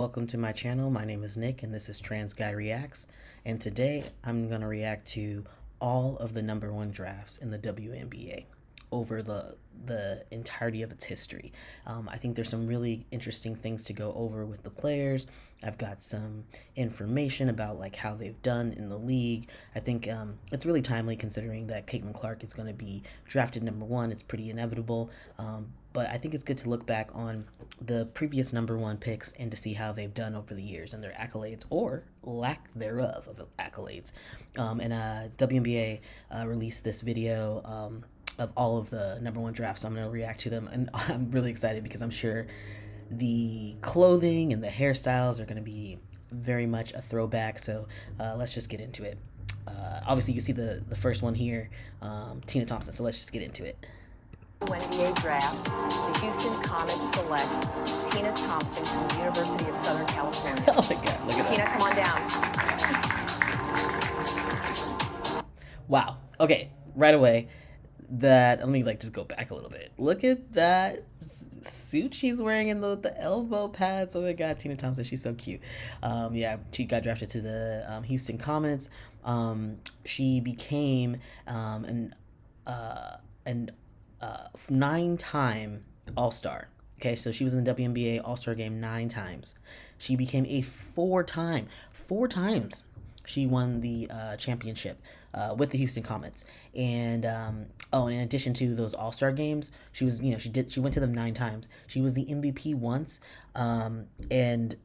Welcome to my channel. My name is Nick and this is Trans Guy Reacts. And today I'm going to react to all of the number one drafts in the WNBA over the entirety of its history. I think there's some really interesting things to go over with the players. I've got some information about like how they've done in the league. I think it's really timely considering that Caitlin Clark is going to be drafted number one. It's pretty inevitable. But I think it's good to look back on the previous number one picks and to see how they've done over the years and their accolades or lack thereof of accolades. WNBA released this video of all of the number one drafts. So I'm going to react to them, and I'm really excited because I'm sure the clothing and the hairstyles are going to be very much a throwback. So let's just get into it. Obviously, you can see the first one here, Tina Thompson. So let's just get into it. WNBA draft, the Houston Comets select Tina Thompson from the University of Southern California. Oh my God, look at Tina, that. come on down. Wow. Okay, right away. Let me just go back a little bit. Look at that suit she's wearing in the elbow pads. Oh my God, Tina Thompson, she's so cute. Yeah, she got drafted to the Houston Comets. She became an 9-time All-Star. Okay, so she was in the WNBA All-Star game 9 times. She became a 4 times. She won the championship with the Houston Comets. And and in addition to those All-Star games, she was, she went to them 9 times. She was the MVP once, and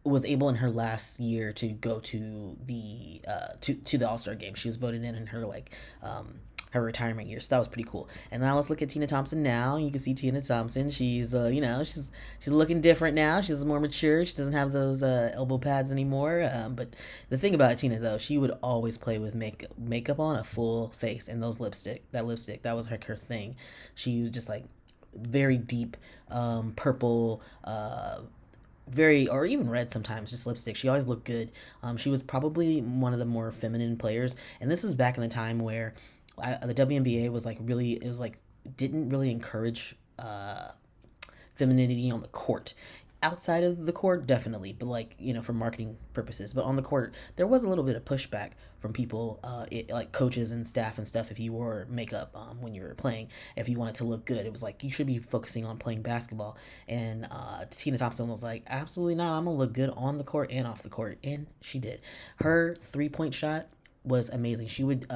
was able in her last year to go to the All-Star game. She was voted in her her retirement year, so that was pretty cool. And now let's look at Tina Thompson now. You can see Tina Thompson. She's she's looking different now. She's more mature. She doesn't have those elbow pads anymore. But the thing about Tina though, she would always play with makeup on, a full face, and those lipstick. That was her thing. She was just like very deep purple, very, or even red sometimes, just lipstick. She always looked good. She was probably one of the more feminine players, and this was back in the time where the WNBA was didn't really encourage femininity on the court. Outside of the court, definitely, but for marketing purposes. But on the court, there was a little bit of pushback from people, like coaches and staff and stuff. If you wore makeup when you were playing, if you wanted to look good, it was like you should be focusing on playing basketball. And Tina Thompson was like, absolutely not. I'm gonna look good on the court and off the court, and she did. Her 3-point shot was amazing. She would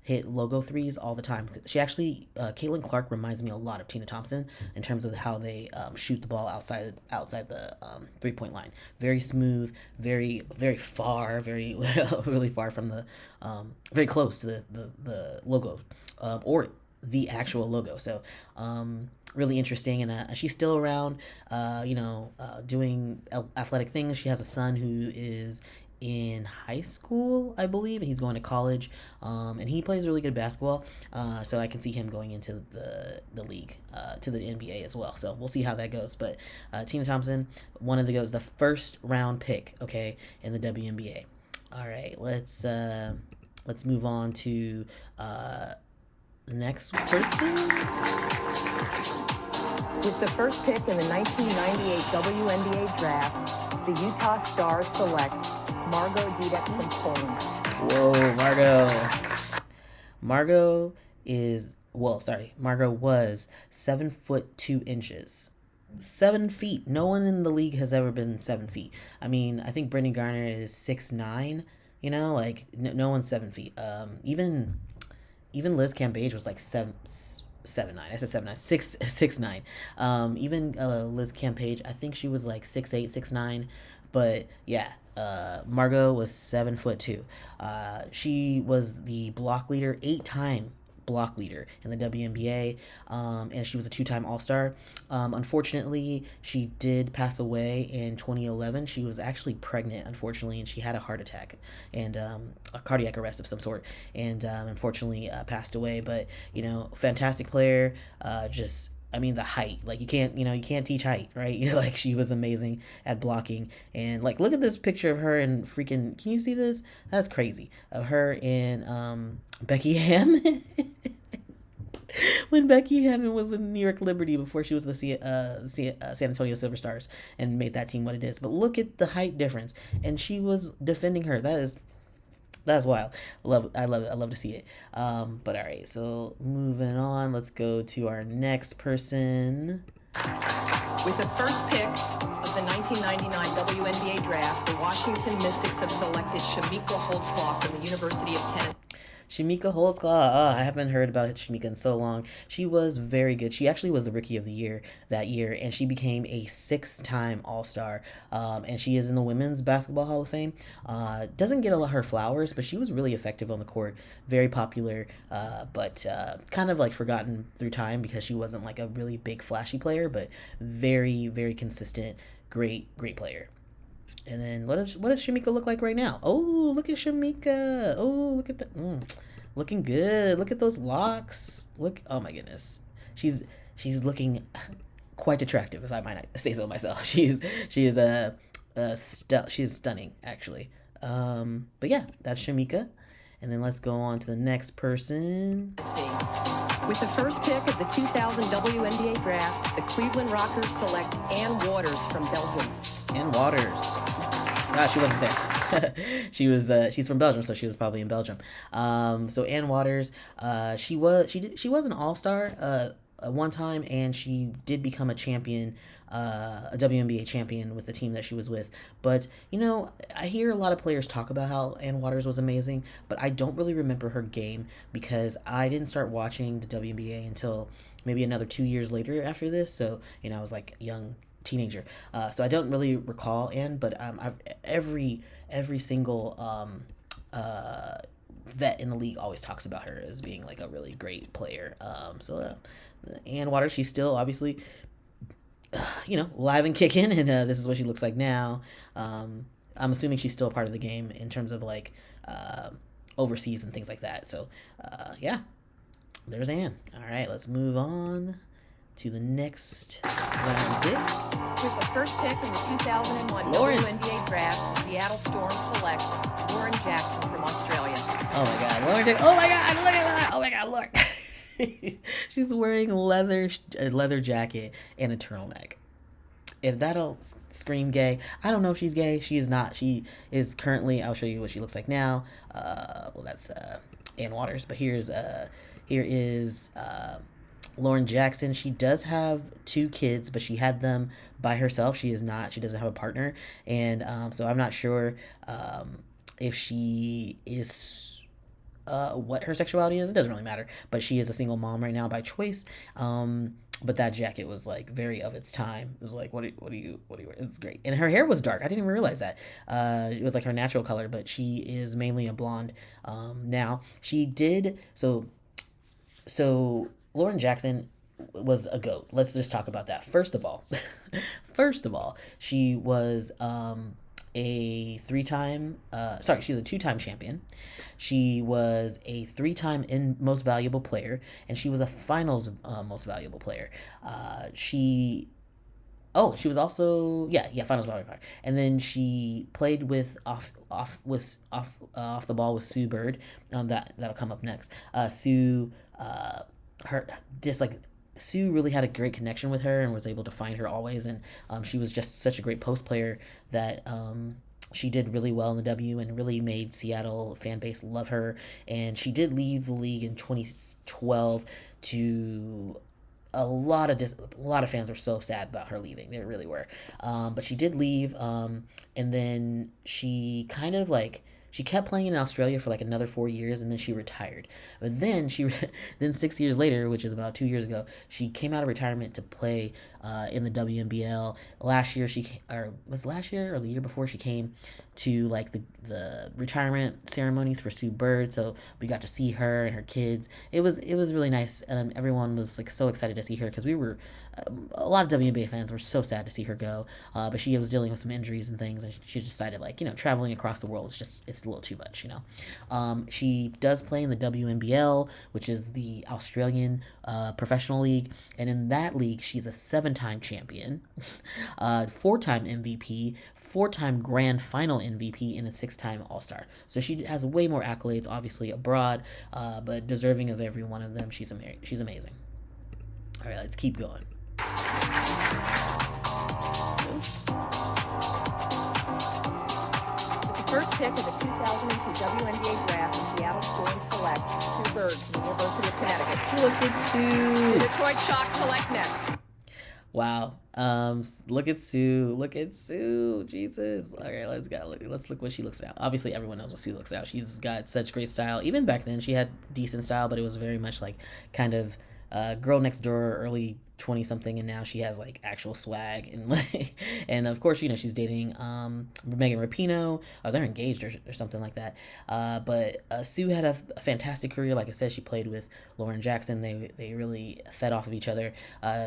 hit logo threes all the time. She actually, Caitlin Clark reminds me a lot of Tina Thompson in terms of how they shoot the ball outside the 3-point line. Very smooth, very far, very really far from the, very close to the logo, or the actual logo. So really interesting, and she's still around, doing athletic things. She has a son who is in high school, I believe, and he's going to college, and he plays really good basketball, so I can see him going into the league, to the NBA as well. So we'll see how that goes. But Tina Thompson, the first round pick, okay, in the WNBA. All right, let's move on to the next person. With the first pick in the 1998 WNBA draft, the Utah Stars select Margot Dudek from Poland. Whoa, Margot was 7 foot 2 inches. 7 feet. No one in the league has ever been 7 feet. I mean, I think Brittany Garner is 6'9". No one's 7 feet. Even Liz Cambage was like 7'9". I said 7'9", 6'9". Even Liz Cambage, I think she was like 6'8", 6'9". But yeah, Margot was 7 foot 2. She was the block leader, 8-time block leader in the WNBA, and she was a 2-time All-Star. Unfortunately, she did pass away in 2011. She was actually pregnant, unfortunately, and she had a heart attack and a cardiac arrest of some sort, and unfortunately passed away. But fantastic player. The height, you can't teach height, right? She was amazing at blocking. And look at this picture of her and freaking, can you see this? That's crazy. Of her in Becky Hammond. when Becky Hammon was with New York Liberty before she was the San Antonio Silver Stars and made that team what it is. But look at the height difference, and she was defending her. That's wild. I love it. I love to see it. But all right, so moving on, let's go to our next person. With the first pick of the 1999 WNBA draft, the Washington Mystics have selected Shamika Holtzclaw from the University of Tennessee. Shamika Holtzclaw. Oh, I haven't heard about Shamika in so long. She was very good. She actually was the Rookie of the Year that year, and she became a six-time All-Star. And she is in the Women's Basketball Hall of Fame. Doesn't get a lot of her flowers, but she was really effective on the court. Very popular, but kind of like forgotten through time because she wasn't like a really big, flashy player, but very, very consistent, great player. And then what does Shamika look like right now? Oh, look at Shamika. Oh, look at that. Looking good. Look at those locks. Look. Oh my goodness. She's looking quite attractive, if I might say so myself. She is she's stunning actually. But yeah, that's Shamika. And then let's go on to the next person. With the first pick of the 2000 WNBA draft, the Cleveland Rockers select Ann Waters from Belgium. Ann Waters. She wasn't there. She's from Belgium, so she was probably in Belgium. So Ann Waters, she was an all-star one time, and she did become a champion, a WNBA champion with the team that she was with. But I hear a lot of players talk about how Ann Waters was amazing, but I don't really remember her game because I didn't start watching the WNBA until maybe another 2 years later after this. So I was like young teenager, so I don't really recall Anne, but every single vet in the league always talks about her as being like a really great player. Ann Waters, she's still obviously live and kicking, and this is what she looks like now. I'm assuming she's still a part of the game in terms of like overseas and things like that. So yeah, there's Ann. All right, let's move on to the next round pick. With the first pick in the 2001 WNBA draft, the Seattle Storm select Lauren Jackson from Australia. Oh my God, Lauren Jackson! Oh my God, look at that! Oh my God, look! She's wearing a leather jacket and a turtleneck. If that'll scream gay, I don't know if she's gay. She is not. She is currently. I'll show you what she looks like now. Well, that's Ann Waters, but here is Lauren Jackson. She does have 2 kids, but she had them by herself. She doesn't have a partner, and so I'm not sure if she is what her sexuality is. It doesn't really matter, but she is a single mom right now by choice. But that jacket was like very of its time. It was like, what do you it's great. And her hair was dark. I didn't even realize that. It was like her natural color, but she is mainly a blonde now. She did so Lauren Jackson was a GOAT. Let's just talk about that. First of all, she was a 3-time she's a 2-time champion. She was a 3-time most valuable player, and she was a finals most valuable player. She was also finals valuable player. And then she played with off the ball with Sue Bird. That'll come up next. Sue Sue really had a great connection with her and was able to find her always, and she was just such a great post player that she did really well in the W and really made Seattle fan base love her. And she did leave the league in 2012 to a lot of fans were so sad about her leaving. They really were. But she did leave, and then she kind of like she kept playing in Australia for like another 4 years, and then she retired. But then then 6 years later, which is about 2 years ago, she came out of retirement to play in the WNBL. Last year last year or the year before, she came to like the retirement ceremonies for Sue Bird, so we got to see her and her kids. It was really nice, and everyone was like so excited to see her because we were a lot of WNBA fans were so sad to see her go, but she was dealing with some injuries and things, and she decided traveling across the world it's a little too much. She does play in the WNBL, which is the Australian professional league, and in that league she's a 7-time champion, 4-time MVP, 4-time grand final MVP and a 6-time All-Star. So she has way more accolades, obviously abroad, but deserving of every one of them. She's amazing. All right, let's keep going. First pick of the 2002 WNBA draft, the Seattle Storm select Sue Bird from the University of Connecticut. Look at Sue. The Detroit Shock select next. Wow. Look at Sue. Look at Sue. Jesus. All right, let's look what she looks at. Obviously, everyone knows what Sue looks at. She's got such great style. Even back then, she had decent style, but it was very much like kind of girl next door, early 20 something, and now she has like actual swag and like, and of course, you know, she's dating Megan Rapinoe. They're engaged or something like that. But Sue had a fantastic career. Like I said, she played with Lauren Jackson. They really fed off of each other.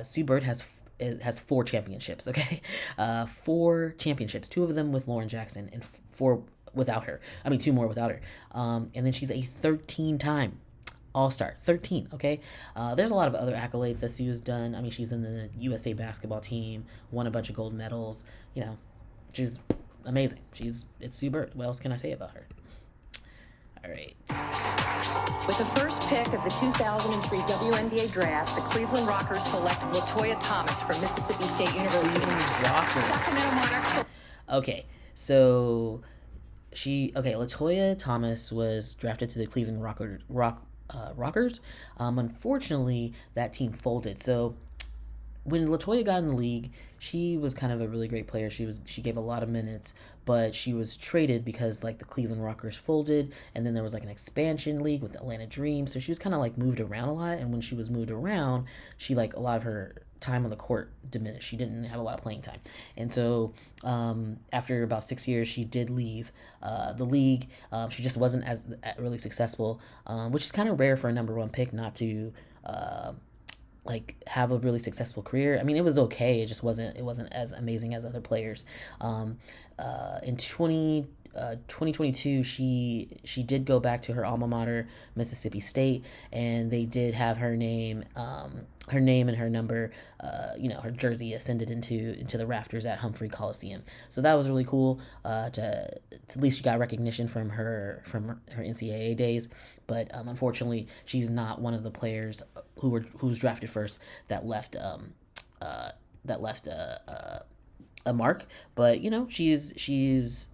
Sue Bird has 4 championships. Okay, 4 championships. 2 of them with Lauren Jackson and 4 without her. I mean, 2 more without her. And then she's a 13-time All-Star. 13. Okay, there's a lot of other accolades that Sue has done. I mean, she's in the USA basketball team, won a bunch of gold medals. You know, she's amazing. It's Sue Bird. What else can I say about her? All right. With the first pick of the 2003 WNBA draft, the Cleveland Rockers select LaToya Thomas from Mississippi State University. Sacramento Monarchs. Okay, so LaToya Thomas was drafted to the Cleveland Rockers. Unfortunately, that team folded. So when LaToya got in the league, she was kind of a really great player. She gave a lot of minutes, but she was traded because like the Cleveland Rockers folded, and then there was like an expansion league with the Atlanta Dream. So she was kind of like moved around a lot, and when she was moved around, she like a lot of her time on the court diminished. She didn't have a lot of playing time, and so after about 6 years, she did leave the league. She just wasn't as really successful, which is kind of rare for a number 1 pick not to like have a really successful career. I mean, it was okay. It wasn't as amazing as other players. In 2022, she did go back to her alma mater, Mississippi State, and they did have her name and her number, her jersey ascended into the rafters at Humphrey Coliseum. So that was really cool. To at least she got recognition from her NCAA days. But unfortunately, she's not one of the players who was drafted first that left a mark. But you know, she's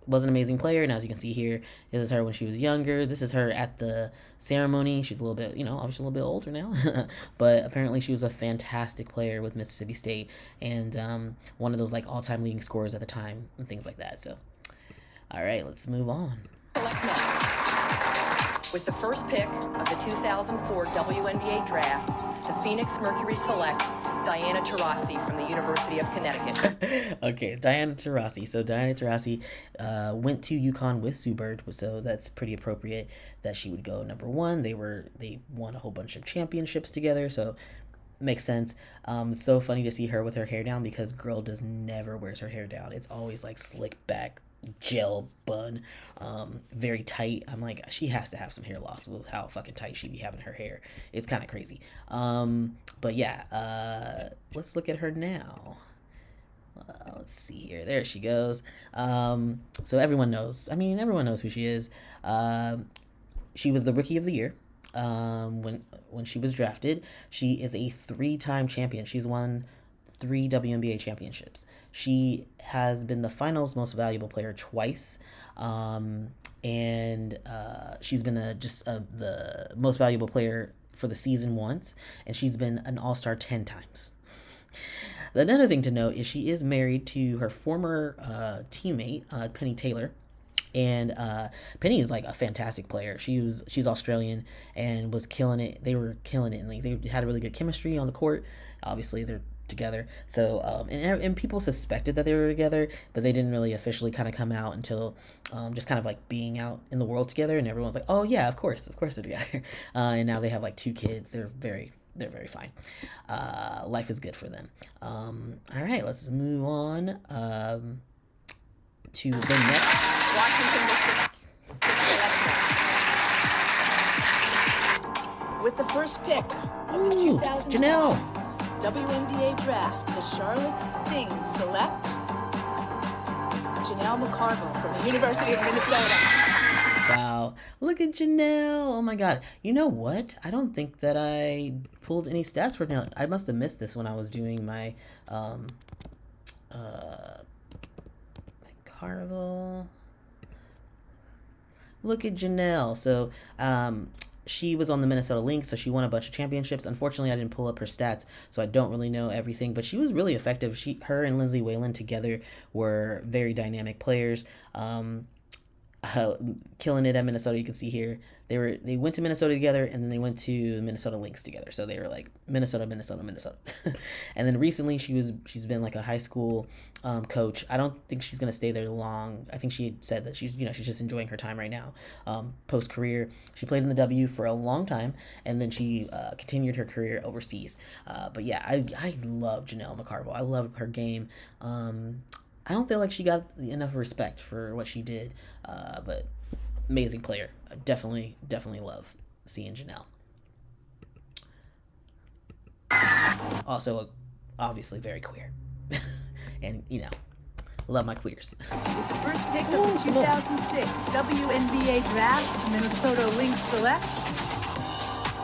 was an amazing player, and as you can see here, this is her when she was younger. This is her at the ceremony. She's a little bit, obviously a little bit older now, but apparently she was a fantastic player with Mississippi State, and one of those like all-time leading scorers at the time and things like that. So all right, let's move on. With the first pick of the 2004 WNBA draft, the Phoenix Mercury select Diana Taurasi from the University of Connecticut. Okay, Diana Taurasi. So Diana Taurasi went to UConn with Sue Bird, so that's pretty appropriate that she would go number 1. They won a whole bunch of championships together, so makes sense. So funny to see her with her hair down, because girl does never wears her hair down. It's always like slick back, gel bun, very tight. I'm like, she has to have some hair loss with how fucking tight she be having her hair. It's kind of crazy. But yeah, let's look at her now. Let's see here. There she goes. So everyone knows who she is. She was the Rookie of the Year when she was drafted. She is a 3-time champion. She's won 3 WNBA championships. She has been the finals most valuable player twice, and she's been the most valuable player for the season once, and she's been an all-star 10 times. Another thing to note is she is married to her former teammate, Penny Taylor. And Penny is like a fantastic player. She's Australian and was killing it. They were killing it, and like, they had a really good chemistry on the court. Obviously, they're together. So and people suspected that they were together, but they didn't really officially kind of come out until just kind of like being out in the world together, and everyone's like, oh yeah, of course they're together. And now they have like 2 kids. They're very fine. Life is good for them. All right, let's move on to the next. Washington With the first pick of the 2000 Janelle. WNBA draft, the Charlotte Stings select Janelle McCarville from the University of Minnesota. Wow. Look at Janelle. Oh my God. You know what? I don't think that I pulled any stats for Janelle. I must have missed this when I was doing my Carvel. Look at Janelle. So, she was on the Minnesota Lynx, so she won a bunch of championships. Unfortunately, I didn't pull up her stats, so I don't really know everything, but she was really effective. Her and Lindsay Whalen together were very dynamic players. Killing it at Minnesota. You can see here they went to Minnesota together, and then they went to Minnesota Lynx together. So they were like Minnesota. And then recently she's been like a high school coach. I don't think she's gonna stay there long. I think she had said that she's just enjoying her time right now. Post career, she played in the W for a long time, and then she continued her career overseas. But yeah, I love Janelle McCarville. I love her game. I don't feel like she got enough respect for what she did, but amazing player. I definitely love seeing Janelle. Also, obviously very queer. And, love my queers. With the first pick of the 2006 WNBA draft, Minnesota Lynx select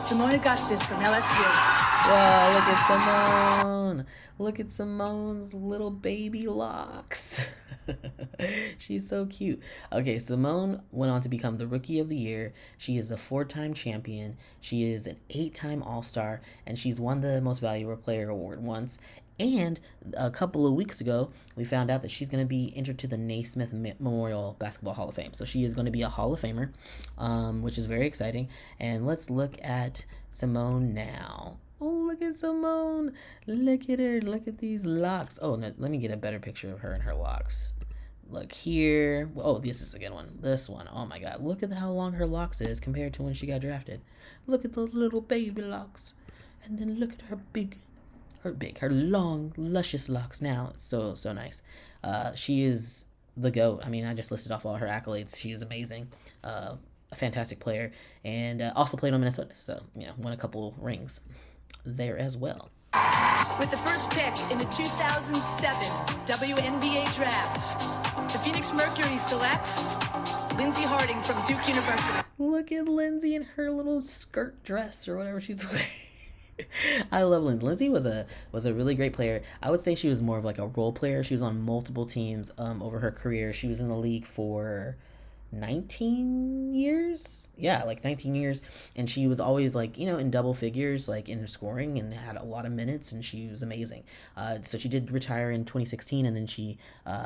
Simone Augustus from LSU. Wow, look at Simone. Look at Simone's little baby locks. She's so cute. Okay, Simone went on to become the Rookie of the Year. She is a 4-time champion. She is an 8-time All-Star, and she's won the Most Valuable Player award once. And a couple of weeks ago, we found out that she's going to be entered to the Naismith Memorial Basketball Hall of Fame. So she is going to be a Hall of Famer, which is very exciting. And let's look at Simone now. Oh, look at Simone. Look at her. Look at these locks. Oh, no, let me get a better picture of her and her locks. Look here. Oh, this is a good one. This one. Oh, my God. Look at how long her locks is compared to when she got drafted. Look at those little baby locks. And then look at her long, luscious locks now. So nice. She is the GOAT. I mean, I just listed off all her accolades. She is amazing. A fantastic player. And also played on Minnesota. So, won a couple rings there as well. With the first pick in the 2007 WNBA draft, the Phoenix Mercury select Lindsay Harding from Duke University. Look at Lindsay in her little skirt dress or whatever she's wearing. I love Lindsay. Lindsay was a really great player. I would say she was more of like a role player. She was on multiple teams over her career. She was in the league for 19 years. Yeah, like 19 years. And she was always like, in double figures, like in her scoring, and had a lot of minutes, and she was amazing. So she did retire in 2016, and then she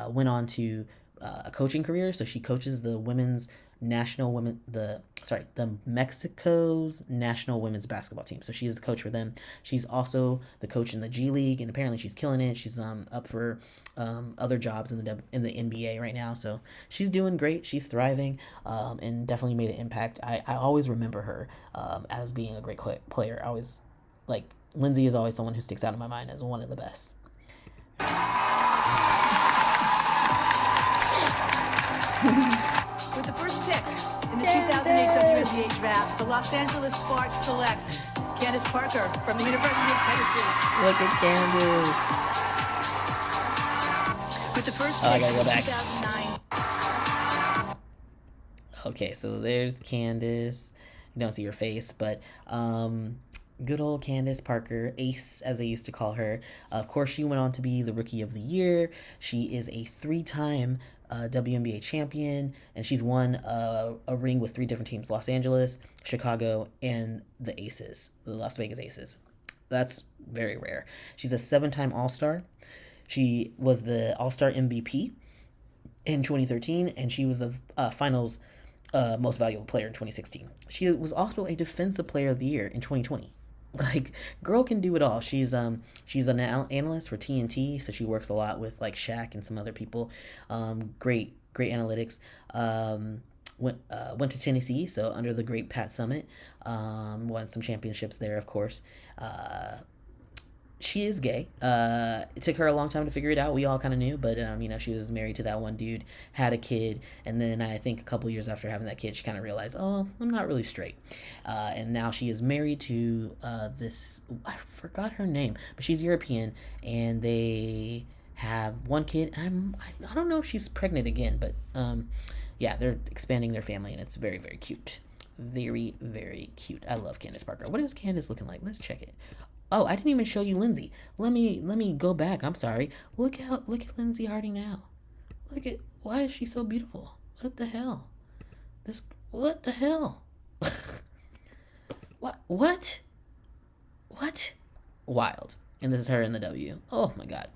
went on to a coaching career. So she coaches the Mexico's national women's basketball team. So she's the coach for them. She's also the coach in the G League, and apparently she's killing it. She's up for other jobs in the NBA right now. So she's doing great. She's thriving, and definitely made an impact. I always remember her as being a great player. I always Lindsay is always someone who sticks out in my mind as one of the best. With the first pick in the 2008 WNBA draft, the Los Angeles Sparks select Candace Parker from the University of Tennessee. Look at Candace. With the first pick I gotta go in back. 2009. Okay, so there's Candace. You don't see her face, but good old Candace Parker, Ace as they used to call her. Of course, she went on to be the Rookie of the Year. She is a 3-time WNBA champion, and she's won a ring with 3 different teams: Los Angeles, Chicago, and the Las Vegas Aces. That's very rare. She's a 7-time All-Star. She was the All-Star MVP in 2013, and she was the Finals Most Valuable Player in 2016. She was also a Defensive Player of the Year in 2020. Girl can do it all. She's an analyst for TNT, so she works a lot with Shaq and some other people. Great analytics. Went to Tennessee, so under the great Pat Summitt. Won some championships there, of course. She is gay. It took her a long time to figure it out. We all kind of knew, but she was married to that one dude, had a kid, and then I think a couple years after having that kid, she kind of realized, oh, I'm not really straight. And now she is married to this, I forgot her name, but she's European, and they have one kid. I don't know if she's pregnant again, but yeah, they're expanding their family, and it's very, very cute. Very, very cute. I love Candace Parker. What is Candace looking like? Let's check it. Oh, I didn't even show you Lindsay. Let me go back. I'm sorry. Look at Lindsay Harding now. Look at why is she so beautiful? What the hell? This what the hell? What? What? Wild. And this is her in the W. Oh my god.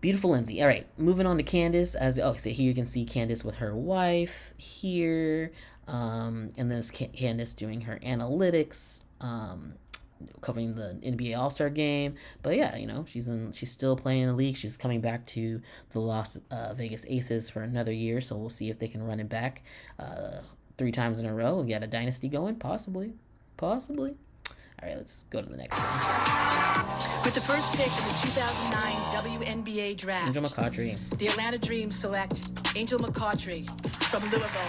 Beautiful Lindsay. All right, moving on to Candace. So here you can see Candace with her wife here, and this Candace doing her analytics, covering the NBA All Star Game. But yeah, she's still playing in the league. She's coming back to the Las Vegas Aces for another year, so we'll see if they can run it back 3 times in a row and get a dynasty going. Possibly. All right, let's go to the next one. With the first pick in the 2009 WNBA draft, Angel McCoughtry. The Atlanta Dream select Angel McCoughtry from Louisville.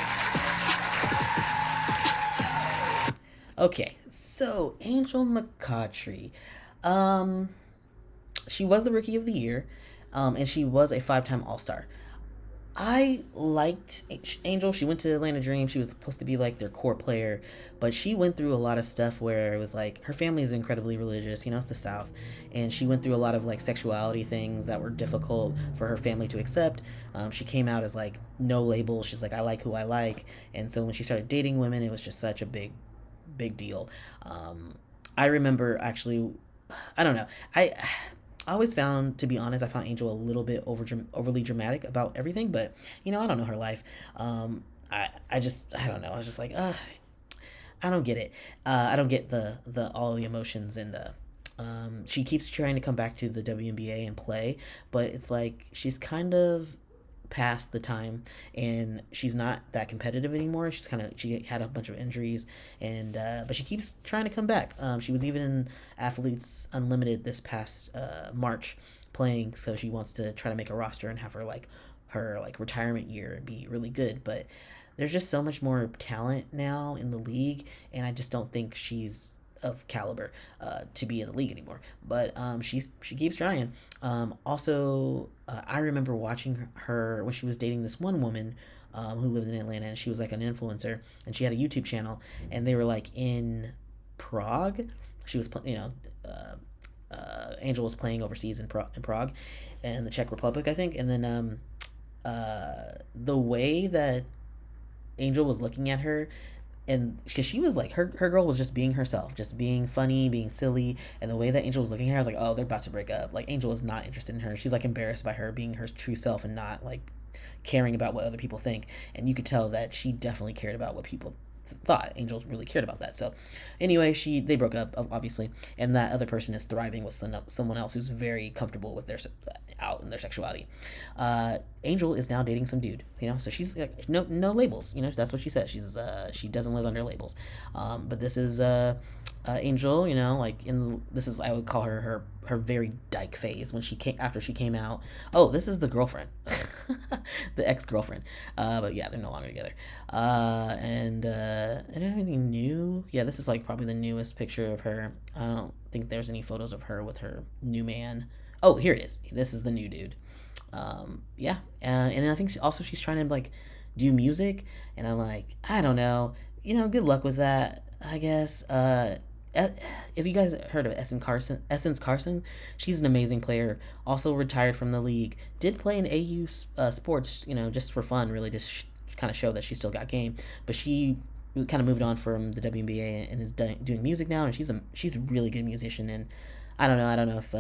Okay, so Angel McCoughtry, she was the Rookie of the Year, and she was a 5-time All-Star. I liked Angel. She went to Atlanta Dream. She was supposed to be like their core player, but she went through a lot of stuff where it was like her family is incredibly religious. It's the South, and she went through a lot of like sexuality things that were difficult for her family to accept. She came out as like no label. She's like, I like who I like, and so when she started dating women, it was just such a big deal. I remember actually, I don't know. I always found, to be honest, I found Angel a little bit overly dramatic about everything, but I don't know her life. I don't know. I was just like, I don't get it. I don't get the all the emotions and the. She keeps trying to come back to the WNBA and play, but it's like she's kind of past the time, and she's not that competitive anymore. She had a bunch of injuries, and but she keeps trying to come back. She was even in Athletes Unlimited this past March playing, so she wants to try to make a roster and have her retirement year be really good. But there's just so much more talent now in the league, and I just don't think she's of caliber to be in the league anymore. But she keeps trying. Also, I remember watching her when she was dating this one woman who lived in Atlanta, and she was like an influencer, and she had a YouTube channel, and they were like in Prague. She was Angel was playing overseas in Prague and the Czech Republic, I think. And then the way that Angel was looking at her, and because she was like her girl was just being herself, just being funny, being silly, and the way that Angel was looking at her, I was like, oh, they're about to break up. Like, Angel is not interested in her. She's like embarrassed by her being her true self and not like caring about what other people think. And you could tell that she definitely cared about what people thought. Angel really cared about that. So anyway, they broke up, obviously, and that other person is thriving with someone else who's very comfortable with their out in their sexuality. Angel is now dating some dude, so she's no labels, that's what she says. She doesn't live under labels. But this is Angel, this is, I would call her very dyke phase when after she came out. Oh, this is the girlfriend, the ex-girlfriend. But yeah, they're no longer together. And I don't have anything new. Yeah, this is like probably the newest picture of her. I don't think there's any photos of her with her new man. Oh, here it is. This is the new dude. Yeah. And then I think she's trying to like do music, and I'm like, I don't know. Good luck with that, I guess. If you guys heard of Essence Carson, she's an amazing player. Also retired from the league. Did play in AU sports, just for fun, really, just kind of show that she still got game. But she kind of moved on from the WNBA and is doing music now, and she's a really good musician. And I don't know if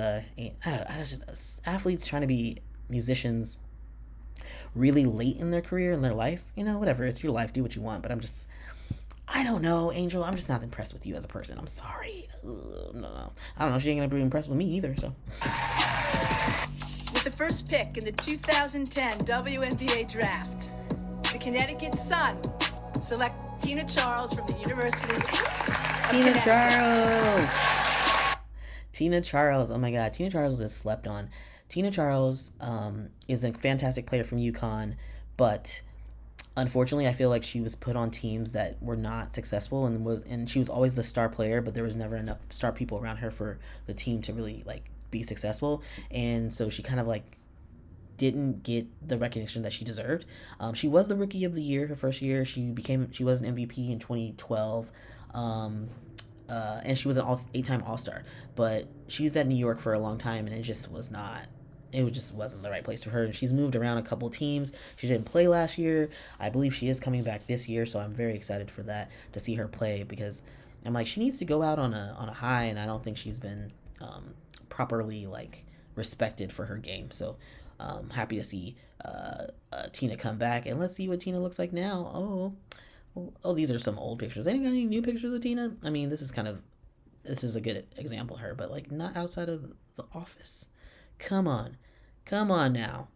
athletes trying to be musicians really late in their career, in their life, whatever, it's your life, do what you want. But I don't know, Angel. I'm just not impressed with you as a person. I'm sorry. No. I don't know. She ain't gonna be impressed with me either. So. With the first pick in the 2010 WNBA draft, the Connecticut Sun select Tina Charles from the University of Connecticut. Tina Charles. Oh my God. Tina Charles is slept on. Tina Charles is a fantastic player from UConn, but unfortunately, I feel like she was put on teams that were not successful, and she was always the star player, but there was never enough star people around her for the team to really like be successful, and so she kind of like didn't get the recognition that she deserved. She was the rookie of the year her first year. She was an MVP in 2012. And she was an 8-time All-Star, but she was at New York for a long time, and it just wasn't the right place for her. And she's moved around a couple teams. She didn't play last year. I believe she is coming back this year, so I'm very excited for that, to see her play, because I'm like, she needs to go out on a high, and I don't think she's been properly like respected for her game. So happy to see Tina come back, and let's see what Tina looks like now. These are some old pictures. Any got any new pictures of Tina? I mean, this is a good example of her, but like not outside of The Office. Come on now.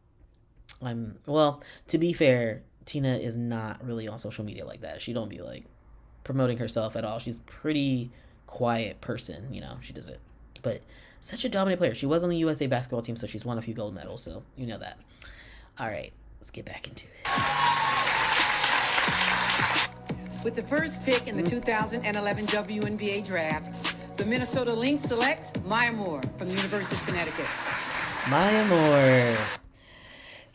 To be fair, Tina is not really on social media like that. She don't be like promoting herself at all. She's pretty quiet person, she does it. But such a dominant player. She was on the USA basketball team, so she's won a few gold medals, so you know that. All right, let's get back into it. With the first pick in the 2011 WNBA draft, the Minnesota Lynx select Maya Moore from the University of Connecticut. Maya Moore.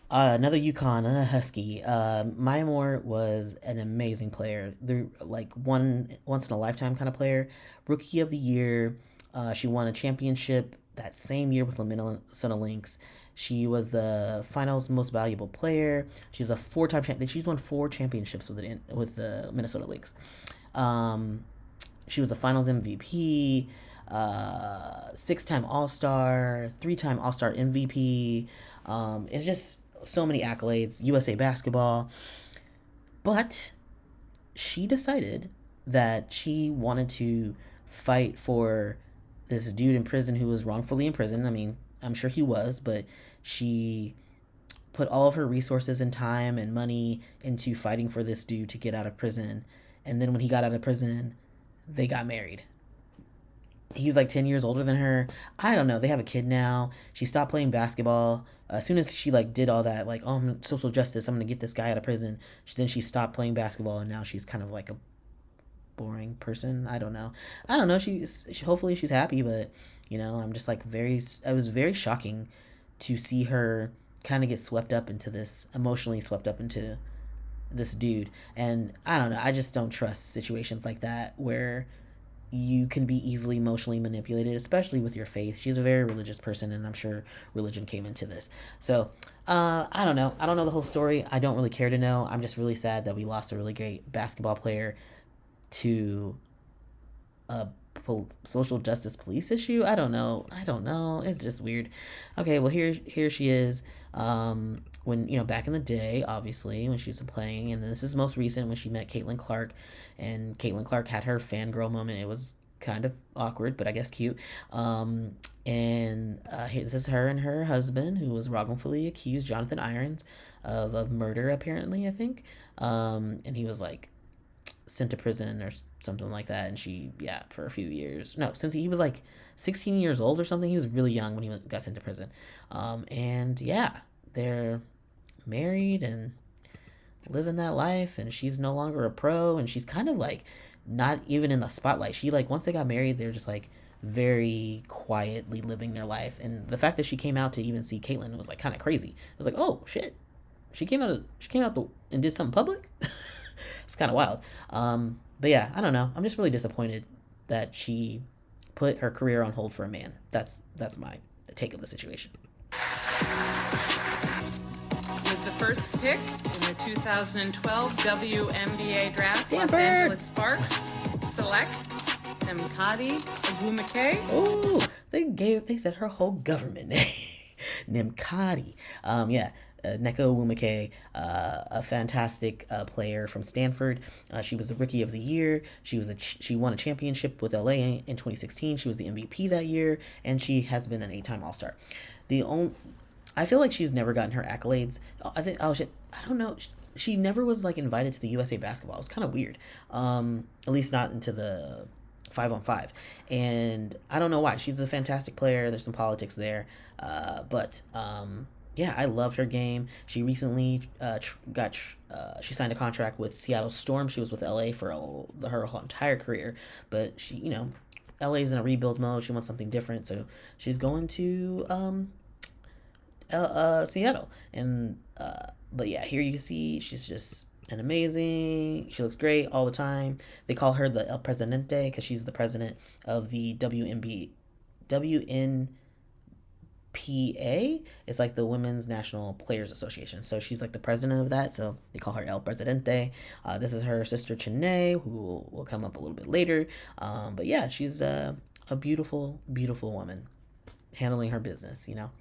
Another UConn, Husky. Maya Moore was an amazing player. They're like one once in a lifetime kind of player. Rookie of the year. She won a championship that same year with the Minnesota Lynx. She was the finals most valuable player. She's a 4-time champion. She's won 4 championships with the Minnesota Lynx. She was a finals MVP, 6-time All-Star, 3-time All-Star MVP. It's just so many accolades. USA basketball. But she decided that she wanted to fight for this dude in prison who was wrongfully imprisoned. I mean, I'm sure he was, but she put all of her resources and time and money into fighting for this dude to get out of prison. And then when he got out of prison, they got married. He's like 10 years older than her. I don't know. They have a kid now. She stopped playing basketball. As soon as she like did all that, like, I'm social justice, I'm going to get this guy out of prison. Then she stopped playing basketball, and now she's kind of like a boring person. I don't know. Hopefully she's happy, but I'm just like it was very shocking to see her kind of get emotionally swept up into this dude. And I don't know, I just don't trust situations like that where you can be easily emotionally manipulated, especially with your faith. She's a very religious person, and I'm sure religion came into this. So I don't know the whole story. I don't really care to know. I'm just really sad that we lost a really great basketball player to a social justice police issue. I don't know. It's just weird. Okay, well here she is. When back in the day, obviously, when she was playing, and this is most recent when she met Caitlin Clark, and Caitlin Clark had her fangirl moment. It was kind of awkward, but I guess cute. This is her and her husband, who was wrongfully accused, Jonathan Irons, of murder, apparently, I think. And he was like sent to prison or something like that, and for a few years, since he was like 16 years old or something. He was really young when he got sent to prison. They're married and living that life, and she's no longer a pro, and she's kind of like not even in the spotlight. She like, once they got married, they're just like very quietly living their life. And the fact that she came out to even see Caitlin was like kind of crazy. It was like, oh shit, she came out and did something public. It's kind of wild. But yeah, I don't know. I'm just really disappointed that she put her career on hold for a man. That's my take of the situation. With the first pick in the 2012 WNBA draft, Stanford. Los Angeles Sparks select Ncaaw Agwumike. Oh, they said her whole government name. Ncaaw. Neko Agwumike, a fantastic player from Stanford. She was the Rookie of the Year. She won a championship with LA in 2016. She was the MVP that year, and she has been an 8-time All-Star. I feel like she's never gotten her accolades. I don't know. She never was like invited to the USA basketball. It was kind of weird. At least not into the 5-on-5. And I don't know why. She's a fantastic player. There's some politics there. I loved her game. She recently she signed a contract with Seattle Storm. She was with LA for her whole entire career, but she, LA's in a rebuild mode. She wants something different, so she's going to Seattle. And but yeah, here you can see she's just an amazing. She looks great all the time. They call her the El Presidente because she's the president of the WNBA. It's like the Women's National Players Association. So she's like the president of that. So they call her El Presidente. This is her sister Chene, who will come up a little bit later. But yeah, she's a beautiful, beautiful woman handling her business, you know.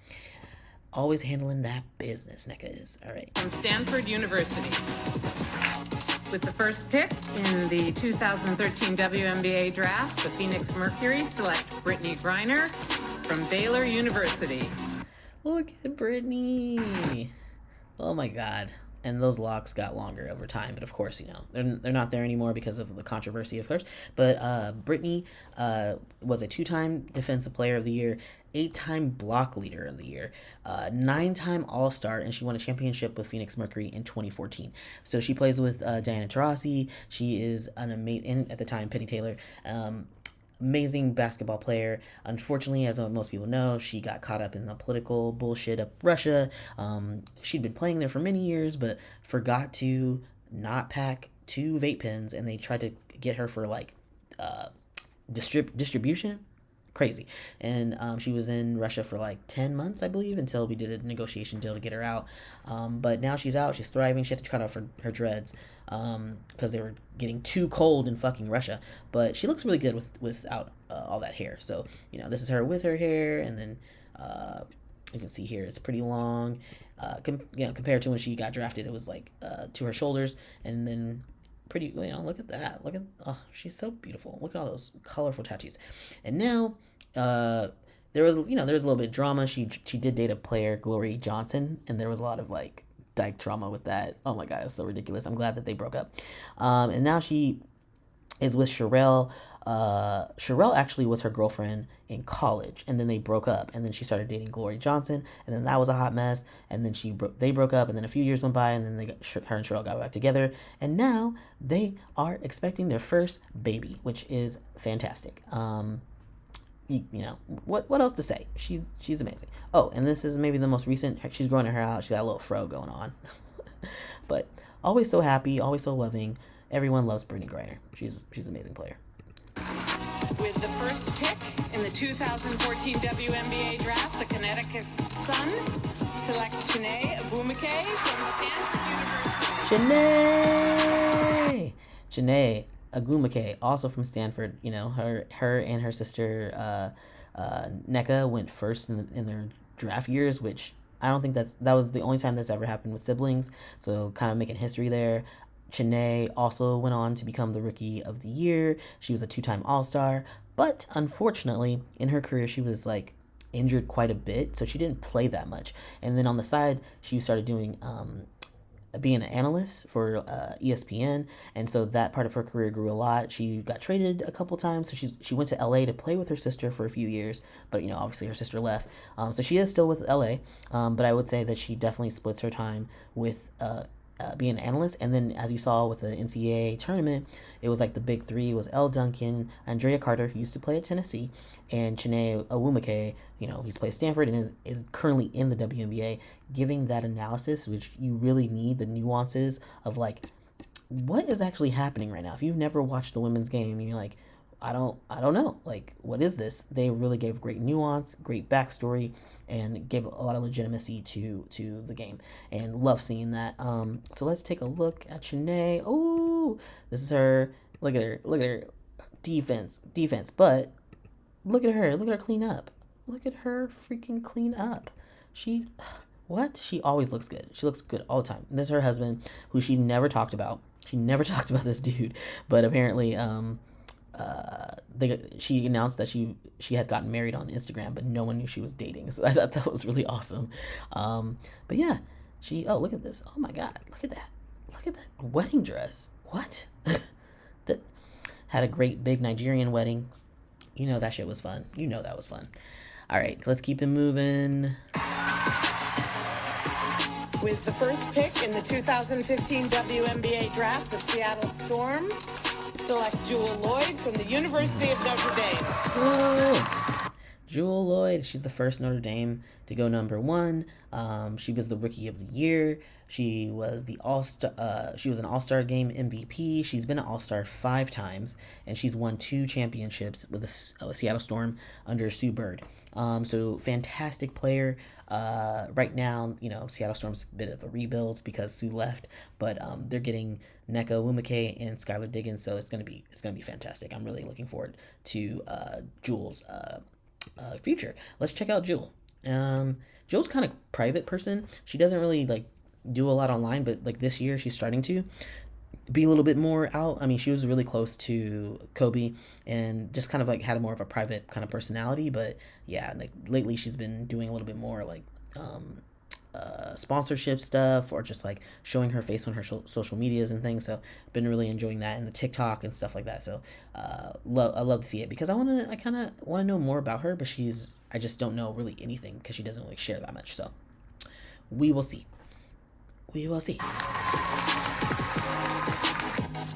Always handling that business, NCAA is. All right. From Stanford University. With the first pick in the 2013 WNBA draft, the Phoenix Mercury select Brittany Griner from Baylor University. Look at Brittany. Oh my God. And those locks got longer over time, but of course, you know, they're not there anymore because of the controversy, of course. But Brittany was a 2-time Defensive Player of the Year, 8-time Block Leader of the Year, 9-time All-Star, and she won a championship with Phoenix Mercury in 2014. So she plays with Diana Taurasi. She is an amazing, at the time, Penny Taylor. Amazing basketball player. Unfortunately, as most people know, she got caught up in the political bullshit of Russia. She'd been playing there for many years, but forgot to not pack 2 vape pens, and they tried to get her for like distribution. Crazy. And she was in Russia for like 10 months, I believe, until we did a negotiation deal to get her out. But now she's out. She's thriving. She had to cut off her dreads because they were getting too cold in fucking Russia. But she looks really good without all that hair. So, you know, this is her with her hair. And then you can see here it's pretty long. Compared to when she got drafted, it was like to her shoulders. And then pretty, you know, look at that. Look at, oh, she's so beautiful. Look at all those colorful tattoos. And now there was a little bit of drama. She did date a player, Glory Johnson, and there was a lot of like dyke drama with that. Oh my God, it's so ridiculous. I'm glad that they broke up. And now she is with Sherelle. Sherelle actually was her girlfriend in college, and then they broke up, and then she started dating Glory Johnson, and then that was a hot mess, and then they broke up, and then a few years went by, and then her and Sherelle got back together, and now they are expecting their first baby, which is fantastic. You know, what else to say? She's amazing. Oh, and this is maybe the most recent. She's growing her hair out. She's got a little fro going on. But always so happy, always so loving. Everyone loves Brittany Griner. She's an amazing player. With the first pick in the 2014 WNBA draft, the Connecticut Sun select Chiney Agwumike from Stanford University. Chiney Agwumike, also from Stanford. You know, her and her sister Nneka went first in their draft years, which I don't think that was the only time that's ever happened with siblings. So kind of making history there. Chiney also went on to become the Rookie of the Year. She was a 2-time All-Star, but unfortunately, in her career, she was like injured quite a bit, so she didn't play that much. And then on the side, she started doing being an analyst for ESPN, and so that part of her career grew a lot. She got traded a couple times, so she went to LA to play with her sister for a few years, but you know, obviously her sister left, so she is still with LA, but I would say that she definitely splits her time with being an analyst. And then as you saw with the NCAA tournament, it was like the big 3 was Elle Duncan, Andrea Carter, who used to play at Tennessee, and Chiney Agwumike, you know, he's played at Stanford and is currently in the WNBA, giving that analysis, which you really need the nuances of like what is actually happening right now. If you've never watched the women's game and you're like, I don't know, like, what is this? They really gave great nuance, great backstory, and gave a lot of legitimacy to the game, and love seeing that. So let's take a look at Chiney. Oh, this is her. Look at her defense, but look at her clean up. Look at her freaking clean up. She always looks good. She looks good all the time. And this is her husband, who she never talked about. She never talked about this dude, but apparently, she announced that she had gotten married on Instagram, but no one knew she was dating. So I thought that was really awesome. But yeah, look at this. Oh my God, look at that wedding dress. What? That had a great big Nigerian wedding. You know that shit was fun. You know that was fun. All right, let's keep it moving. With the first pick in the 2015 WNBA draft, the Seattle Storm select Jewel Lloyd from the University of Notre Dame. Whoa. Jewel Lloyd, she's the first Notre Dame to go number one. She was the Rookie of the Year. She was the All-Star. She was an All-Star Game MVP. She's been an All-Star 5 times, and she's won 2 championships with the Seattle Storm under Sue Bird. So fantastic player. Right now, Seattle Storm's a bit of a rebuild because Sue left, but they're getting Nneka Nwumike and Skylar Diggins, so it's gonna be fantastic. I'm really looking forward to Jewel's future. Let's check out Jewel. Jewel's kind of private person. She doesn't really do a lot online, but this year she's starting to be a little bit more out. I mean, she was really close to Kobe and just kind of had more of a private kind of personality, but yeah, lately she's been doing a little bit more sponsorship stuff, or just showing her face on her social medias and things. So been really enjoying that, and the TikTok and stuff like that. So I love to see it, because I kind of want to know more about her, but I just don't know really anything because she doesn't really share that much. So we will see.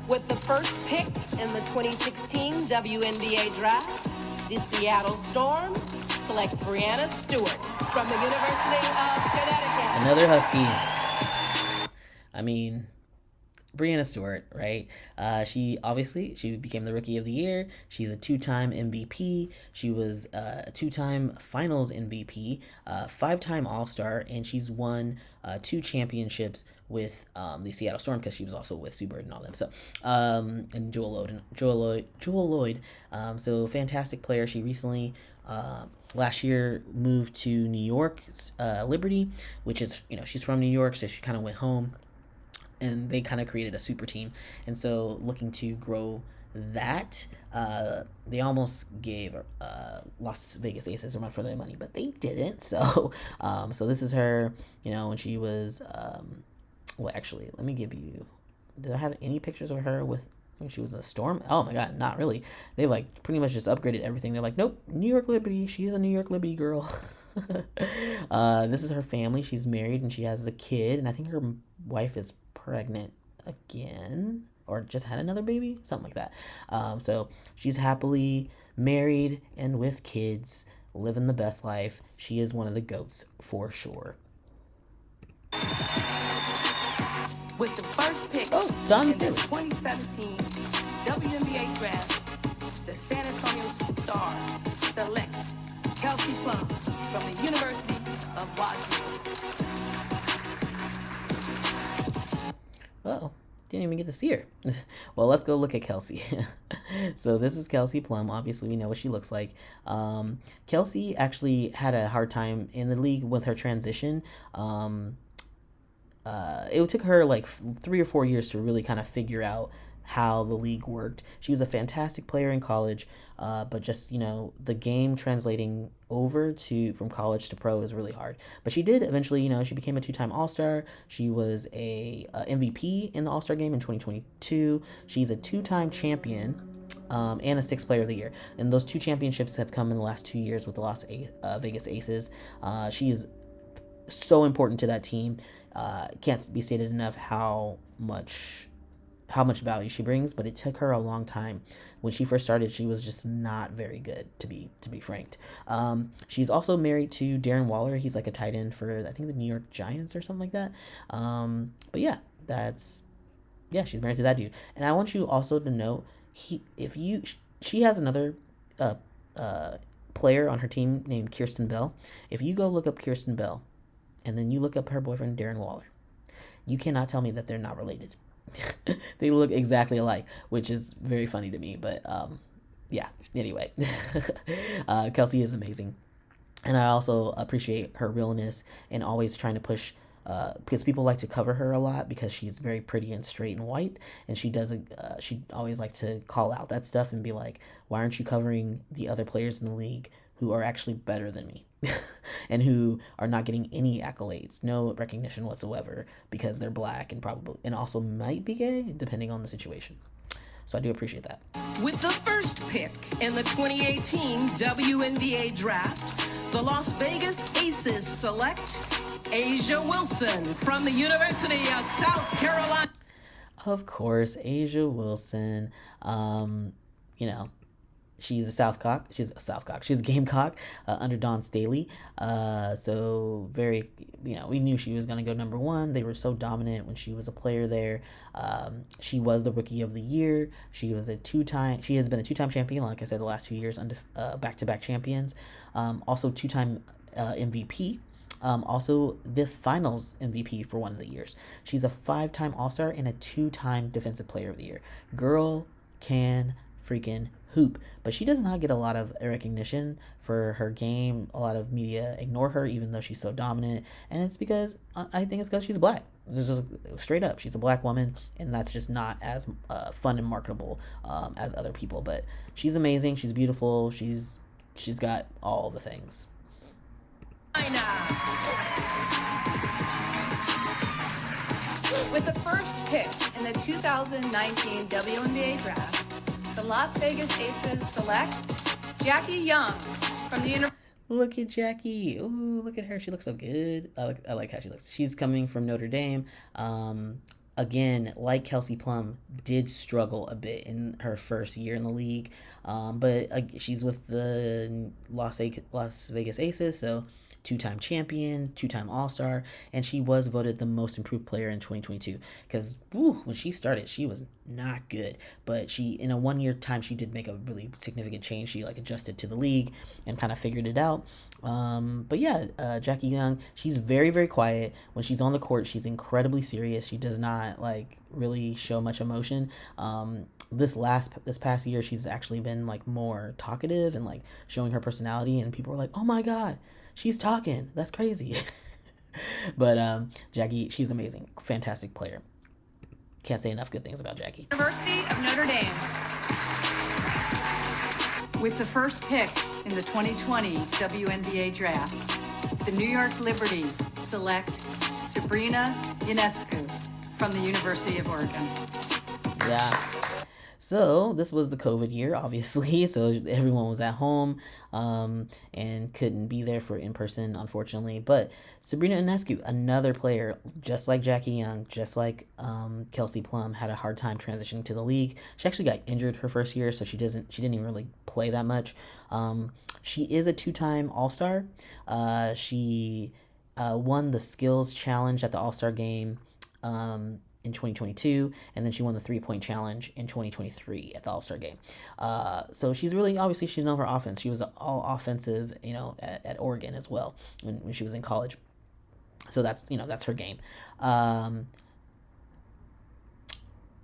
With the first pick in the 2016 WNBA draft, the Seattle Storm select Breanna Stewart from the University of Connecticut. Another Husky. I mean, Breanna Stewart, right? She became the Rookie of the Year. She's a 2-time MVP. She was a 2-time Finals MVP, 5-time All-Star, and she's won 2 championships with the Seattle Storm, because she was also with Sue Bird and all them. So and Jewel Lloyd. So fantastic player. She recently last year moved to New York Liberty, which is she's from New York, so she kind of went home, and they kind of created a super team. And so looking to grow that, they almost gave Las Vegas Aces a run for their money, but they didn't. So so this is her, when she was well, actually, let me give you, did I have any pictures of her when she was a Storm? Oh my god, not really. They've pretty much just upgraded everything. They're nope, New York Liberty. She is a New York Liberty girl. This is her family. She's married and she has a kid, and I think her wife is pregnant again, or just had another baby, something like that. So she's happily married and with kids, living the best life. She is one of the GOATs for sure. With the first pick in the 2017 WNBA draft, the San Antonio Stars select Kelsey Plum from the University of Washington. Didn't even get to see her. Well, let's go look at Kelsey. So this is Kelsey Plum. Obviously, we know what she looks like. Kelsey actually had a hard time in the league with her transition. It took her 3 or 4 years to really kind of figure out how the league worked. She was a fantastic player in college, but just the game translating over from college to pro is really hard. But she did eventually, she became a 2-time All-Star. She was a MVP in the All-Star game in 2022. She's a 2-time champion, and a 6th Player of the Year. And those 2 championships have come in the last 2 years with the Las Vegas Aces. She is so important to that team. Can't be stated enough how much value she brings, but it took her a long time. When she first started, she was just not very good, to be franked. She's also married to Darren Waller. He's a tight end for, I think, the New York Giants or something like that. But yeah, she's married to that dude. And I want you also to know, she has another player on her team named Kirsten Bell. If you go look up Kirsten Bell, and then you look up her boyfriend, Darren Waller, you cannot tell me that they're not related. They look exactly alike, which is very funny to me. But yeah, anyway. Kelsey is amazing. And I also appreciate her realness and always trying to push, because people like to cover her a lot because she's very pretty and straight and white. And she always like to call out that stuff and be like, why aren't you covering the other players in the league who are actually better than me and who are not getting any accolades, no recognition whatsoever, because they're black and also might be gay, depending on the situation. So I do appreciate that. With the first pick in the 2018 WNBA draft, the Las Vegas Aces select Asia Wilson from the University of South Carolina. Of course, Asia Wilson. You know, she's a Southcock. She's a Southcock. She's a Gamecock under Dawn Staley. So very, we knew she was going to go number one. They were so dominant when she was a player there. She was the Rookie of the Year. She has been a two-time champion, like I said, the last 2 years, back-to-back champions. Also two-time MVP. Also the finals MVP for one of the years. She's a 5-time All-Star and a 2-time Defensive Player of the Year. Girl can freaking hoop, but she does not get a lot of recognition for her game. A lot of media ignore her, even though she's so dominant, and it's because I think it's because she's black. It's just straight up, she's a black woman, and that's just not as fun and marketable as other people. But she's amazing. She's beautiful. She's got all the things. With the first pick in the 2019 WNBA draft, the Las Vegas Aces select Jackie Young from the University. Look at Jackie. Ooh, look at her. She looks so good. I like how she looks. She's coming from Notre Dame. Again, like Kelsey Plum, did struggle a bit in her first year in the league. But she's with the Las Vegas Aces, so 2-time champion, 2-time All-Star, and she was voted the most improved player in 2022. Because when she started, she was not good, but in a 1 year time, she did make a really significant change. She adjusted to the league and kind of figured it out. But yeah, Jackie Young, she's very, very quiet. When she's on the court, she's incredibly serious. She does not really show much emotion. This past year, she's actually been more talkative and showing her personality, and people were like, "Oh my God, she's talking. That's crazy." But Jackie, she's amazing. Fantastic player. Can't say enough good things about Jackie. University of Notre Dame. With the first pick in the 2020 WNBA draft, the New York Liberty select Sabrina Ionescu from the University of Oregon. Yeah. So this was the COVID year, obviously. So everyone was at home and couldn't be there for in-person, unfortunately. But Sabrina Ionescu, another player, just like Jackie Young, just like Kelsey Plum, had a hard time transitioning to the league. She actually got injured her first year, so she didn't even really play that much. She is a 2-time All-Star. She won the skills challenge at the All-Star game in 2022, and then she won the 3-point challenge in 2023 at the All-Star game. So she's obviously she's known for offense. She was all offensive, at Oregon as well when she was in college. So that's her game.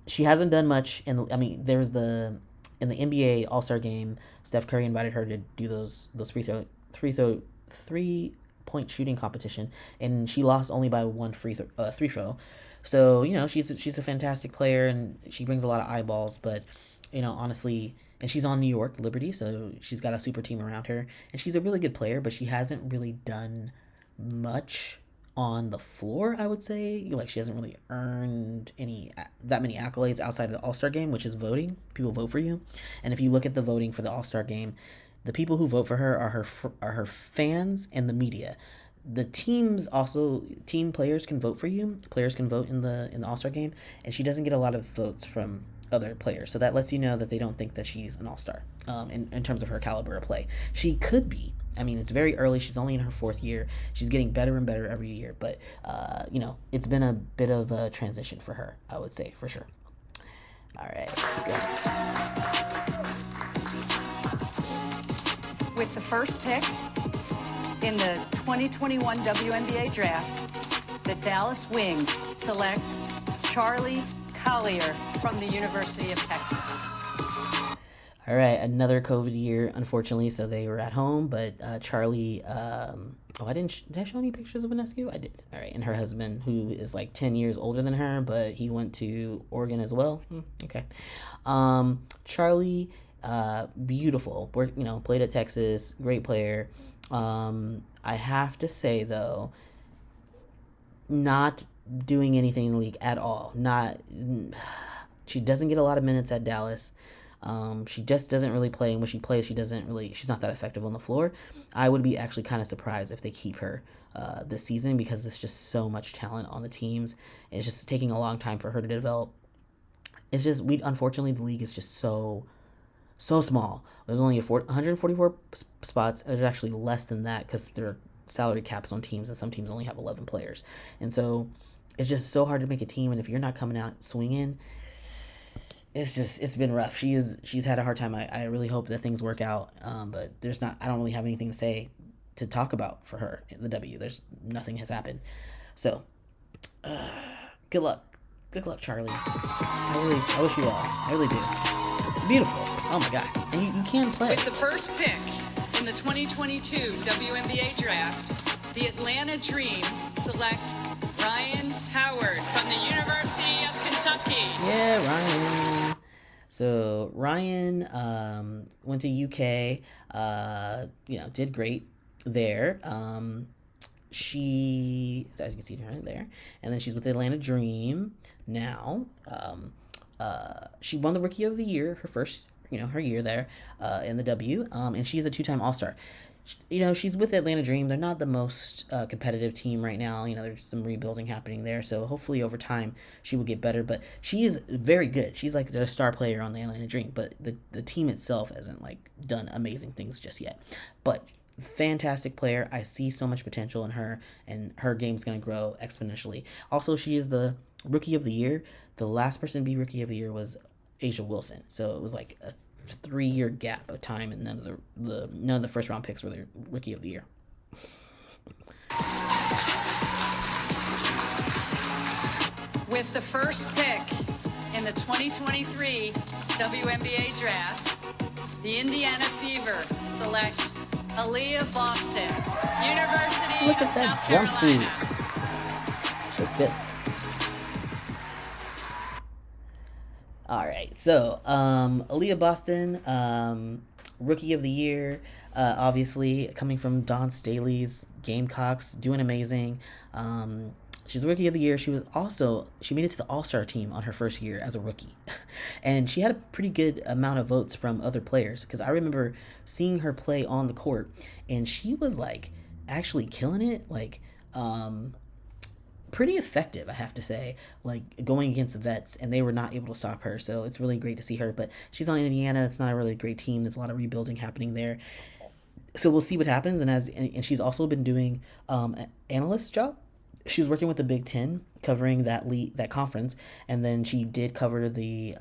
She hasn't done much there's in the NBA All-Star game, Steph Curry invited her to do those three-point shooting competition, and she lost only by one free throw. So, she's a fantastic player, and she brings a lot of eyeballs, but, honestly, and she's on New York Liberty, so she's got a super team around her, and she's a really good player, but she hasn't really done much on the floor, I would say. She hasn't really earned that many accolades outside of the All-Star game, which is voting. People vote for you. And if you look at the voting for the All-Star game, the people who vote for her are her fans and the media. The team players can vote for you. Players can vote in the All-Star game, and she doesn't get a lot of votes from other players. So that lets you know that they don't think that she's an All-Star in terms of her caliber of play. She could be. It's very early. She's only in her 4th year. She's getting better and better every year. But, it's been a bit of a transition for her, I would say, for sure. All right, keep going. With the first pick in the 2021 WNBA draft, the Dallas Wings select Charlie Collier from the University of Texas. All right, another COVID year, unfortunately, so they were at home, but Charlie, did I show any pictures of Ionescu? I did. All right, and her husband, who is 10 years older than her, but he went to Oregon as well. Okay. Charlie, beautiful, played at Texas, great player. I have to say, though, not doing anything in the league at all. She doesn't get a lot of minutes at Dallas. She just doesn't really play, and when she plays, she's not that effective on the floor. I would be actually kind of surprised if they keep her this season, because there's just so much talent on the teams. It's just taking a long time for her to develop. it's just we unfortunately the league is just so small. There's only 144 spots. There's actually less than that because there are salary caps on teams, and some teams only have 11 players. And so it's just so hard to make a team. And if you're not coming out swinging, it's been rough. She's had a hard time. I really hope that things work out. But there's not. I don't really have anything to say to talk about for her in the W. There's nothing has happened. So good luck. Good luck, Charlie. I wish you well. I really do. Beautiful. Oh my god. And you can play. With the first pick in the 2022 WNBA draft, the Atlanta Dream select Ryan Howard from the University of Kentucky. Yeah, Ryan. So Ryan went to UK. Did great there. She, as you can see right there, and then she's with the Atlanta Dream now. She won the Rookie of the Year her first, her year there in the W. And she's a two-time All-Star. She's with the Atlanta Dream. They're not the most competitive team right now. There's some rebuilding happening there. So hopefully over time she will get better. But she is very good. She's like the star player on the Atlanta Dream. But the team itself hasn't like done amazing things just yet. But fantastic player. I see so much potential in her, and her game's going to grow exponentially. Also, she is the Rookie of the Year. The last person to be Rookie of the Year was Asia Wilson. So it was like a 3-year gap of time, and none of the first round picks were the Rookie of the Year. With the first pick in the 2023 WNBA draft, the Indiana Fever select Aaliyah Boston, University Look of at that South jumpsuit. Looks good. All right, so Aaliyah Boston, Rookie of the Year, obviously coming from Dawn Staley's Gamecocks, doing amazing. She's Rookie of the Year. She made it to the All-Star team on her first year as a rookie, and she had a pretty good amount of votes from other players, because I remember seeing her play on the court, and she was like actually killing it, like pretty effective, I have to say, like going against the vets, and they were not able to stop her. So it's really great to see her. But she's on Indiana. It's not a really great team. There's a lot of rebuilding happening there. So we'll see what happens. And she's also been doing an analyst job. She was working with the Big Ten, covering that conference, and then she did cover the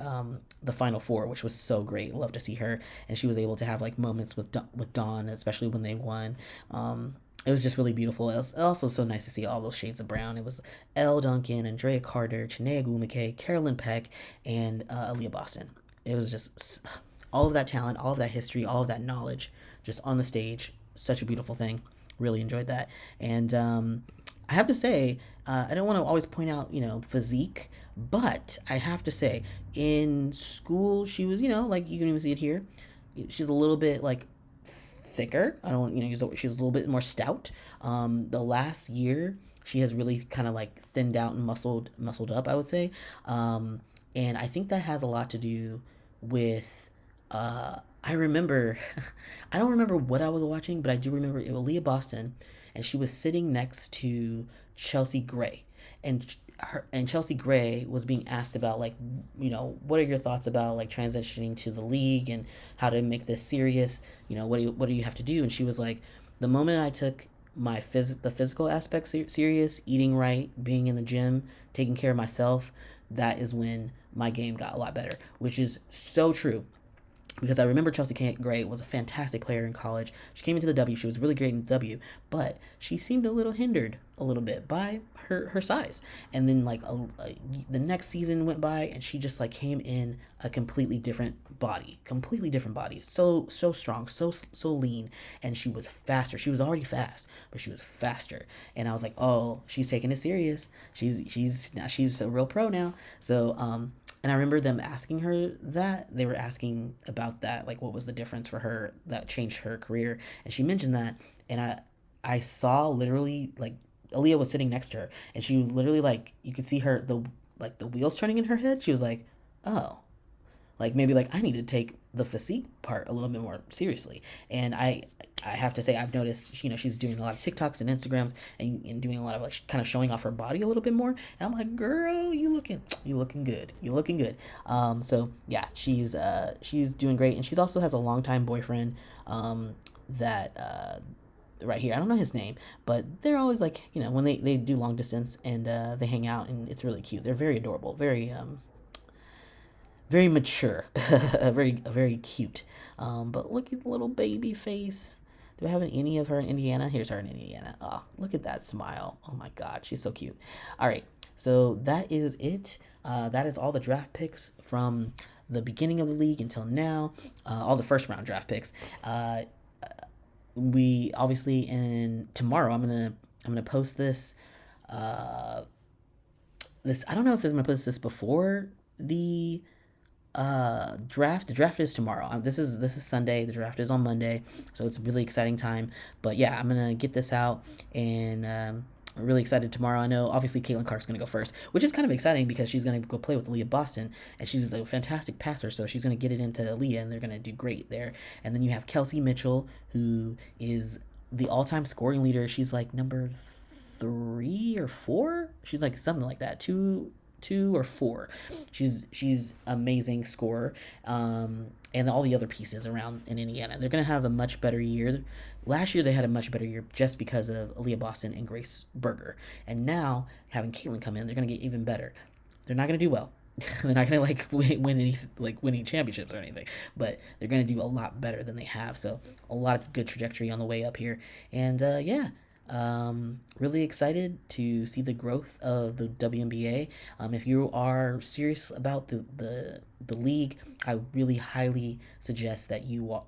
Final Four, which was so great. Love to see her, and she was able to have like moments with Dawn, especially when they won. It was just really beautiful. It was also so nice to see all those shades of brown. It was Elle Duncan, Andrea Carter, Chinea Gumake, Carolyn Peck, and Aaliyah Boston. It was just all of that talent, all of that history, all of that knowledge, just on the stage. Such a beautiful thing. Really enjoyed that. And I have to say, I don't want to always point out, physique, but I have to say, in school, she was, like you can even see it here. She's a little bit like thicker. I don't use the word. She's a little bit more stout. The last year she has really kind of like thinned out and muscled up, I would say. And I think that has a lot to do with I remember I don't remember what I was watching, but I do remember Aaliyah Boston, and she was sitting next to Chelsea Gray, and Chelsea Gray was being asked about like, what are your thoughts about like transitioning to the league and how to make this serious? What do you have to do? And she was like, the moment I took the physical aspect serious, eating right, being in the gym, taking care of myself, that is when my game got a lot better, which is so true. Because I remember Chelsea Gray was a fantastic player in college. She came into the W. She was really great in the W. But she seemed a little hindered a little bit by her size. And then like the next season went by, and she just like came in a completely different body. So strong, so lean. And she was faster. She was already fast, but she was faster. And I was like, oh, she's taking it serious. She's a real pro now. So and I remember them asking her that. They were asking about that, like what was the difference for her that changed her career. And she mentioned that, and I saw literally like Aaliyah was sitting next to her, and she literally like you could see her the wheels turning in her head. She was like, oh, like maybe like I need to take the physique part a little bit more seriously. And I have to say, I've noticed, she's doing a lot of TikToks and Instagrams and doing a lot of like kind of showing off her body a little bit more. And I'm like, girl, you looking good. You looking good. So yeah, she's doing great. And she's also has a longtime boyfriend, that, right here. I don't know his name, but they're always like, when they do long distance and, they hang out, and it's really cute. They're very adorable, very mature, very cute. But look at the little baby face. Do I have any of her in Indiana? Here's her in Indiana. Oh, look at that smile. Oh my God, she's so cute. All right, so that is it. That is all the draft picks from the beginning of the league until now. All the first round draft picks. We obviously in tomorrow. I'm gonna post this. This I don't know if I'm gonna post this before the draft. The draft is tomorrow. This is Sunday. The draft is on Monday, so it's a really exciting time. But yeah, I'm gonna get this out, and I'm really excited tomorrow. I know obviously Caitlin Clark's gonna go first, which is kind of exciting because she's gonna go play with Leah Boston, and she's a fantastic passer, so she's gonna get it into Leah, and they're gonna do great there. And then you have Kelsey Mitchell, who is the all-time scoring leader. She's like number 3 or 4. She's like something like that. Two or four. She's amazing scorer. And all the other pieces around in Indiana. They're gonna have a much better year. Last year they had a much better year just because of Aaliyah Boston and Grace Berger. And now having Caitlin come in, they're gonna get even better. They're not gonna do well. They're not gonna like win any championships or anything, but they're gonna do a lot better than they have. So a lot of good trajectory on the way up here. And yeah. Really excited to see the growth of the WNBA. If you are serious about the league, I really highly suggest that you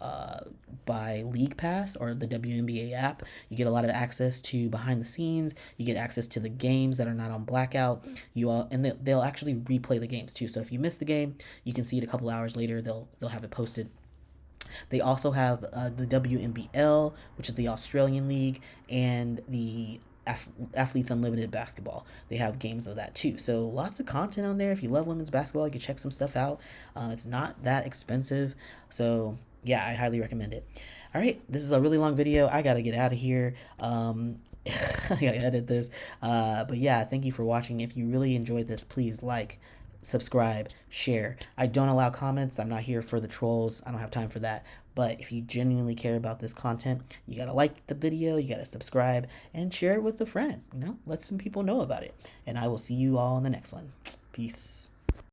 buy League Pass or the WNBA app. You get a lot of access to behind the scenes. You get access to the games that are not on blackout. They'll actually replay the games too. So if you miss the game, you can see it a couple hours later. They'll have it posted. They also have the WNBL, which is the Australian League, and the Athletes Unlimited basketball. They have games of that too. So lots of content on there. If you love women's basketball, you can check some stuff out. It's not that expensive. So yeah, I highly recommend it. All right, this is a really long video. I got to get out of here. I got to edit this. But yeah, thank you for watching. If you really enjoyed this, please like, subscribe, share. I don't allow comments. I'm not here for the trolls. I don't have time for that. But if you genuinely care about this content, you gotta like the video, you gotta subscribe, and share it with a friend. Let some people know about it. And I will see you all in the next one. Peace.